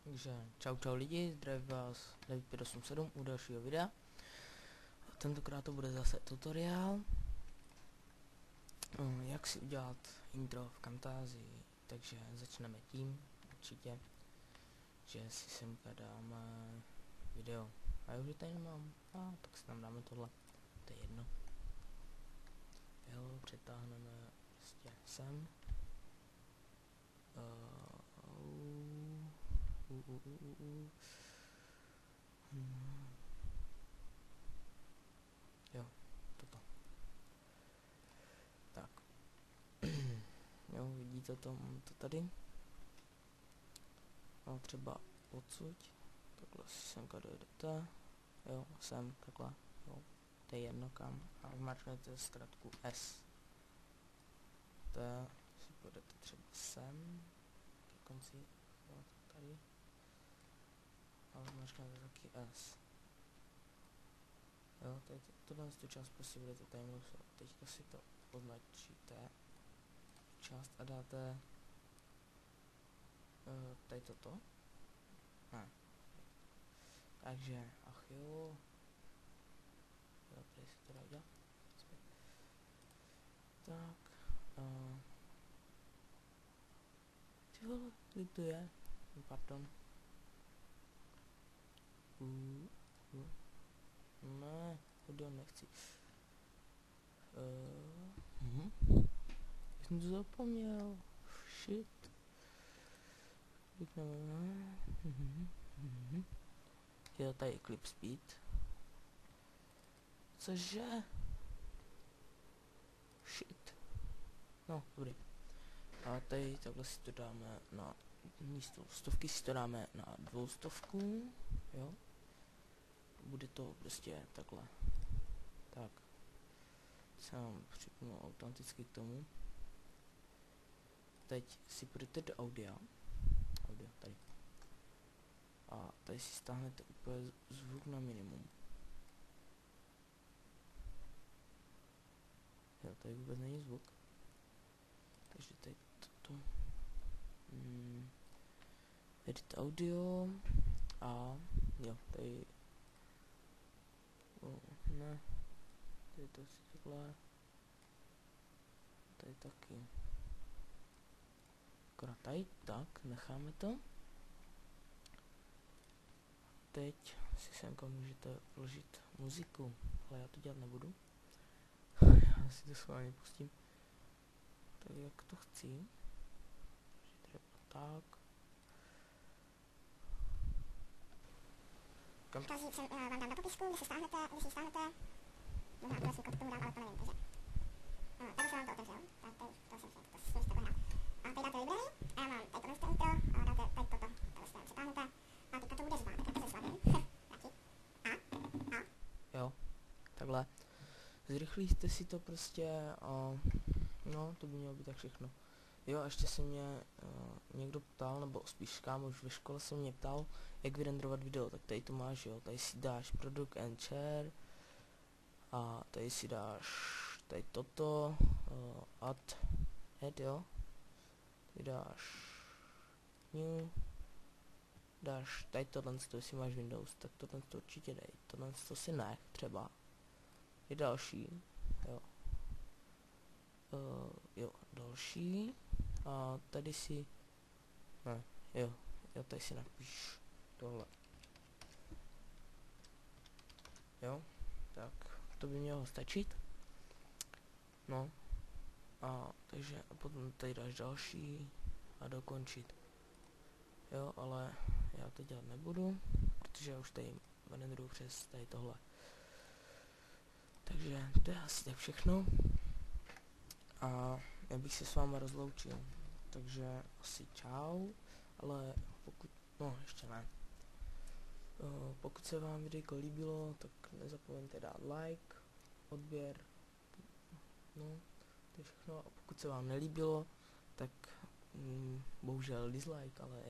Takže čau lidi, zdraví vás David 587 u dalšího videa. Tentokrát to bude zase tutoriál, jak si udělat intro v Camtasii. Takže začneme tím určitě, že si semka dáme video. A já už tady nemám, tak si tam dáme tohle, to je jedno. Jo, přetáhneme prostě sem. Jo, toto. Tak. Jo, vidíte to, mám to tady. A třeba odsud. Takhle si semka dojdete. Jo, sem, takhle. Jo, to je jedno kam. A zmáčknete zkrátku S. To si půjdete třeba sem. Ke konci. Jo, tady. A zmáčknete taky S. Jo, teď tohle tu část prostě budete tady muset. Teďka si to označíte část a dáte tady toto. Ne. Takže, ach jo. Jo, tady si to dá udělat. Tak. Ty vole, kdy to je? Pardon. Ne, audio nechci. Jsem to zapomněl. Shit. Je tady clip speed. Cože? Shit. No, dobrý. A tady takhle si to dáme na místo stovky, si to dáme na 200. Jo. Bude to prostě takhle. Tak. Se vám připnu automaticky k tomu. Teď si půjdete do audio, tady. A tady si stáhnete úplně zvuk na minimum. Jo, tady vůbec není zvuk. Takže tady toto. Edit audio. A jo, tady. Ne. Tady to si takhle. Tady taky. Akorát tady, tak, necháme to. Teď si semka můžete vložit muziku, ale já to dělat nebudu. Já si to schválně pustím. Tak jak to chci. Třeba tak. Camtasia jsem vám dám do popisku, když si stáhnete, možná akorát kód k tomu dám, ale to nevím, takže. Tady se vám to otevřel, tak to jsem se, to si takhle hrát. A tady dáte library, a já mám tady tohle intro, a dáte tady toto, takhle se tam přetáhnete, a teďka to bude zvát, takhle se zvadím, taky, Jo, takhle. Zrychlíte si to prostě a no, to by mělo být tak všechno. Jo, a ještě se mě někdo ptal, nebo spíš kámoš ve škole se mě ptal, jak vyrenderovat video, tak tady to máš, jo, tady si dáš product and share a tady si dáš tady toto, add, jo, tady dáš new, dáš tady tohle, jestli máš Windows, tak tohle to určitě dej, tohle to si nech třeba, je další, jo. Jo, další. A tady si... Ne, jo, já tady si napíš tohle. Jo, tak to by mělo stačit. No. A takže a potom tady dáš další a dokončit. Jo, ale já to dělat nebudu, protože já už tady renderuju přes tady tohle. Takže to je asi tak všechno. A já bych se s váma rozloučil, takže asi čau, ale pokud, no ještě ne. Pokud se vám videjko líbilo, tak nezapomeňte dát like, odběr, no, to je všechno. A pokud se vám nelíbilo, tak bohužel dislike, ale